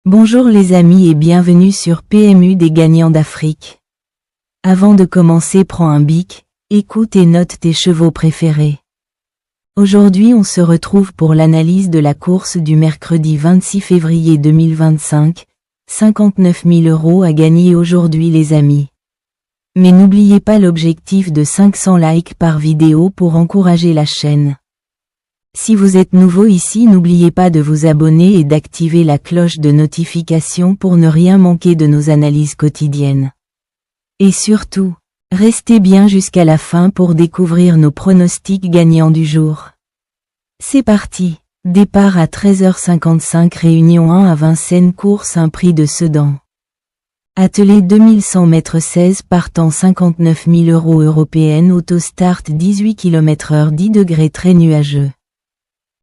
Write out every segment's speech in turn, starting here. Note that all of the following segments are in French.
Bonjour les amis et bienvenue sur PMU des gagnants d'Afrique. Avant de commencer, prends un bic, écoute et note tes chevaux préférés. Aujourd'hui on se retrouve pour l'analyse de la course du mercredi 26 février 2025, 59 000 € à gagner aujourd'hui les amis. Mais n'oubliez pas l'objectif de 500 likes par vidéo pour encourager la chaîne. Si vous êtes nouveau ici, n'oubliez pas de vous abonner et d'activer la cloche de notification pour ne rien manquer de nos analyses quotidiennes. Et surtout, restez bien jusqu'à la fin pour découvrir nos pronostics gagnants du jour. C'est parti, départ à 13h55, réunion 1 à Vincennes, course un prix de Sedan. Attelé 2100 m 16 partant 59 000 € européenne, autostart 18 km/h 10 degrés très nuageux.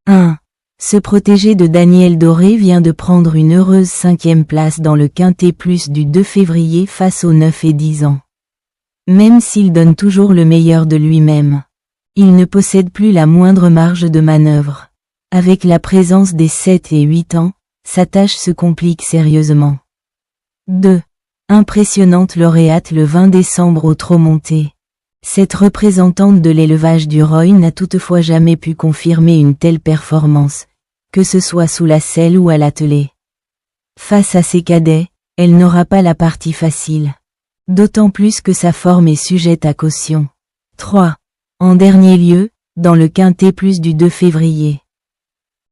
1. Se protéger de Daniel Doré vient de prendre une heureuse 5e place dans le Quintet Plus du 2 février face aux 9 et 10 ans. Même s'il donne toujours le meilleur de lui-même, il ne possède plus la moindre marge de manœuvre. Avec la présence des 7 et 8 ans, sa tâche se complique sérieusement. 2. Impressionnante lauréate le 20 décembre au trot monté. Cette représentante de l'élevage du Roy n'a toutefois jamais pu confirmer une telle performance, que ce soit sous la selle ou à l'attelé. Face à ses cadets, elle n'aura pas la partie facile. D'autant plus que sa forme est sujette à caution. 3. En dernier lieu, dans le Quintet Plus du 2 février.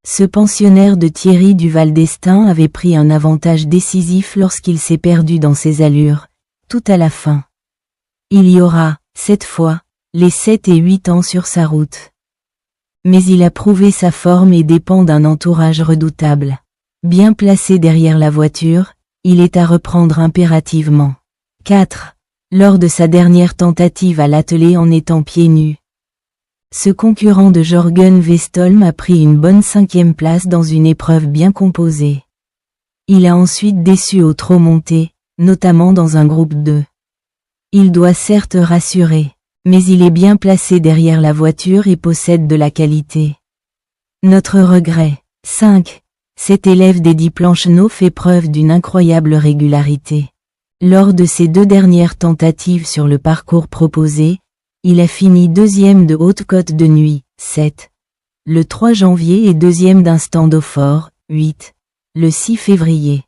Ce pensionnaire de Thierry Duval d'Estaing avait pris un avantage décisif lorsqu'il s'est perdu dans ses allures, tout à la fin. Il y aura, cette fois, les 7 et 8 ans sur sa route. Mais il a prouvé sa forme et dépend d'un entourage redoutable. Bien placé derrière la voiture, il est à reprendre impérativement. 4. Lors de sa dernière tentative à l'attelé en étant pieds nus. Ce concurrent de Jorgen Westholm a pris une bonne 5e place dans une épreuve bien composée. Il a ensuite déçu au trot monté, notamment dans un groupe 2. Il doit certes rassurer, mais il est bien placé derrière la voiture et possède de la qualité. Notre regret. 5. Cet élève d'Eddy Plancheneau fait preuve d'une incroyable régularité. Lors de ses 2 dernières tentatives sur le parcours proposé, il a fini 2e de Haute-Côte de Nuit, 7. Le 3 janvier et 2e d'un stand au fort, 8. Le 6 février.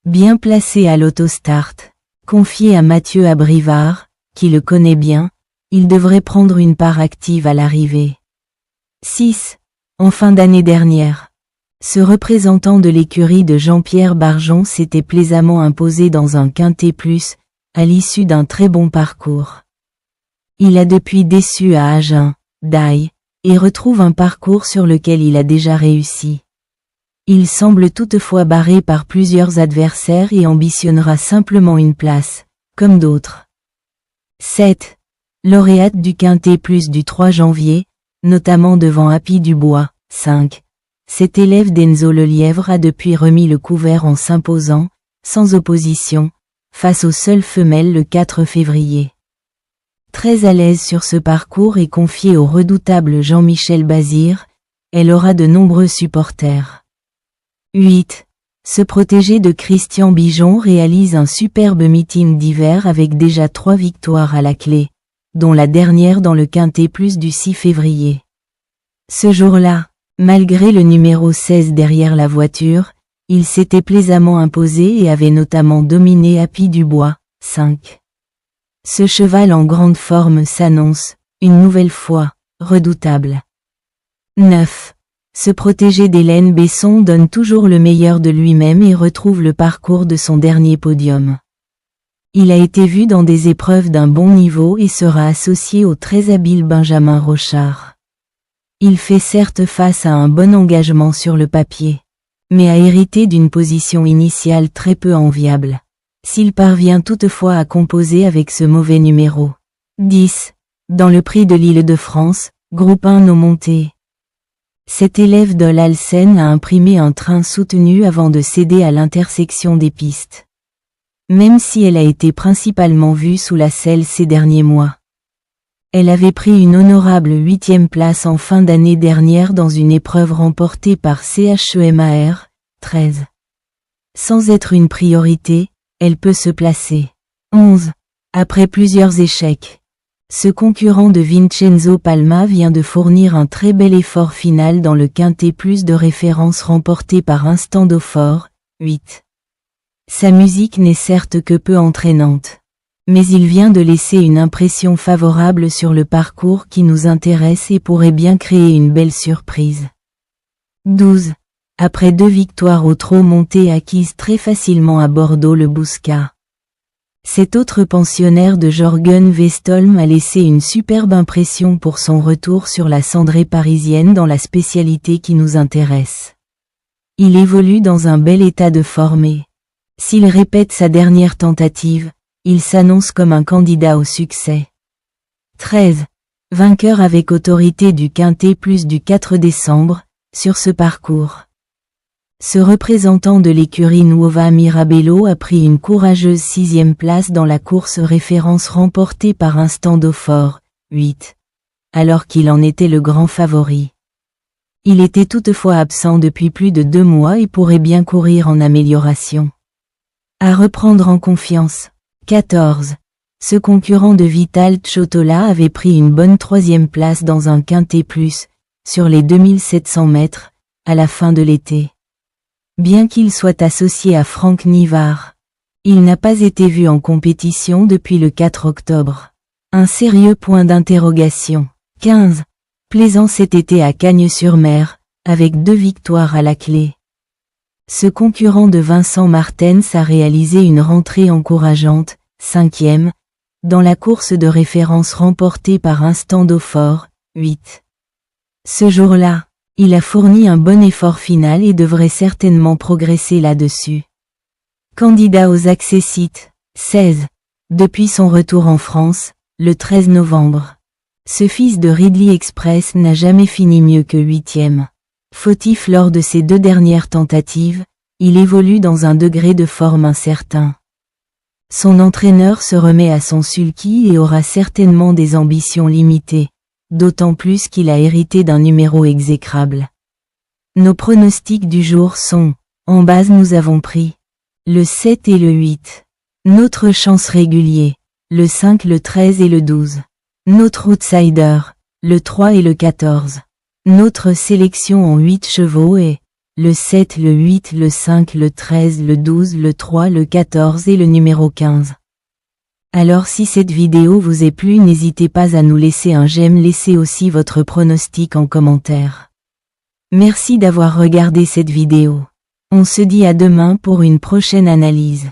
Bien placé à l'autostart. Confié à Mathieu Abrivard, qui le connaît bien, il devrait prendre une part active à l'arrivée. 6. En fin d'année dernière. Ce représentant de l'écurie de Jean-Pierre Barjon s'était plaisamment imposé dans un Quintet Plus, à l'issue d'un très bon parcours. Il a depuis déçu à Agen, Daille, et retrouve un parcours sur lequel il a déjà réussi. Il semble toutefois barré par plusieurs adversaires et ambitionnera simplement une place, comme d'autres. 7. Lauréate du Quintet Plus du 3 janvier, notamment devant Happy Dubois, 5. Cet élève d'Enzo Lelièvre a depuis remis le couvert en s'imposant, sans opposition, face aux seules femelles le 4 février. Très à l'aise sur ce parcours et confiée au redoutable Jean-Michel Bazir, elle aura de nombreux supporters. 8. Se protéger de Christian Bijon réalise un superbe meeting d'hiver avec déjà 3 victoires à la clé, dont la dernière dans le Quintet Plus du 6 février. Ce jour-là, malgré le numéro 16 derrière la voiture, il s'était plaisamment imposé et avait notamment dominé Happy Dubois, 5. Ce cheval en grande forme s'annonce, une nouvelle fois, redoutable. 9. Se protéger d'Hélène Besson donne toujours le meilleur de lui-même et retrouve le parcours de son dernier podium. Il a été vu dans des épreuves d'un bon niveau et sera associé au très habile Benjamin Rochard. Il fait certes face à un bon engagement sur le papier, mais a hérité d'une position initiale très peu enviable. S'il parvient toutefois à composer avec ce mauvais numéro. 10. Dans le prix de l'Île-de-France, groupe 1 non monté. Cet élève de l'Alsen a imprimé un train soutenu avant de céder à l'intersection des pistes. Même si elle a été principalement vue sous la selle ces derniers mois. Elle avait pris une honorable 8e place en fin d'année dernière dans une épreuve remportée par CHEMAR, 13. Sans être une priorité, elle peut se placer. 11. Après plusieurs échecs. Ce concurrent de Vincenzo Palma vient de fournir un très bel effort final dans le quintet plus de références remporté par Instant Dauphin, 8. Sa musique n'est certes que peu entraînante. Mais il vient de laisser une impression favorable sur le parcours qui nous intéresse et pourrait bien créer une belle surprise. 12. Après 2 victoires au trot monté acquises très facilement à Bordeaux le Bouscat. Cet autre pensionnaire de Jorgen Westholm a laissé une superbe impression pour son retour sur la cendrée parisienne dans la spécialité qui nous intéresse. Il évolue dans un bel état de forme et, s'il répète sa dernière tentative, il s'annonce comme un candidat au succès. 13. Vainqueur avec autorité du quintet plus du 4 décembre, sur ce parcours. Ce représentant de l'écurie Nuova Mirabello a pris une courageuse 6e place dans la course référence remportée par Instant Dauphin, 8. Alors qu'il en était le grand favori. Il était toutefois absent depuis plus de 2 mois et pourrait bien courir en amélioration. À reprendre en confiance. 14. Ce concurrent de Vital Chotola avait pris une bonne 3e place dans un quintet plus, sur les 2700 mètres, à la fin de l'été. Bien qu'il soit associé à Franck Nivard, il n'a pas été vu en compétition depuis le 4 octobre. Un sérieux point d'interrogation. 15. Plaisant cet été à Cagnes-sur-Mer, avec 2 victoires à la clé. Ce concurrent de Vincent Martens a réalisé une rentrée encourageante, 5e, dans la course de référence remportée par Instant Dauphin, 8. Ce jour-là, il a fourni un bon effort final et devrait certainement progresser là-dessus. Candidat aux Accessites, 16. Depuis son retour en France, le 13 novembre. Ce fils de Ridley Express n'a jamais fini mieux que 8e. Fautif lors de ses 2 dernières tentatives, il évolue dans un degré de forme incertain. Son entraîneur se remet à son sulky et aura certainement des ambitions limitées, d'autant plus qu'il a hérité d'un numéro exécrable. Nos pronostics du jour sont, en base nous avons pris le 7 et le 8. Notre chance régulier, le 5, le 13 et le 12. Notre outsider, le 3 et le 14. Notre sélection en 8 chevaux est le 7, le 8, le 5, le 13, le 12, le 3, le 14 et le numéro 15. Alors si cette vidéo vous est plu, n'hésitez pas à nous laisser un j'aime, laissez aussi votre pronostic en commentaire. Merci d'avoir regardé cette vidéo. On se dit à demain pour une prochaine analyse.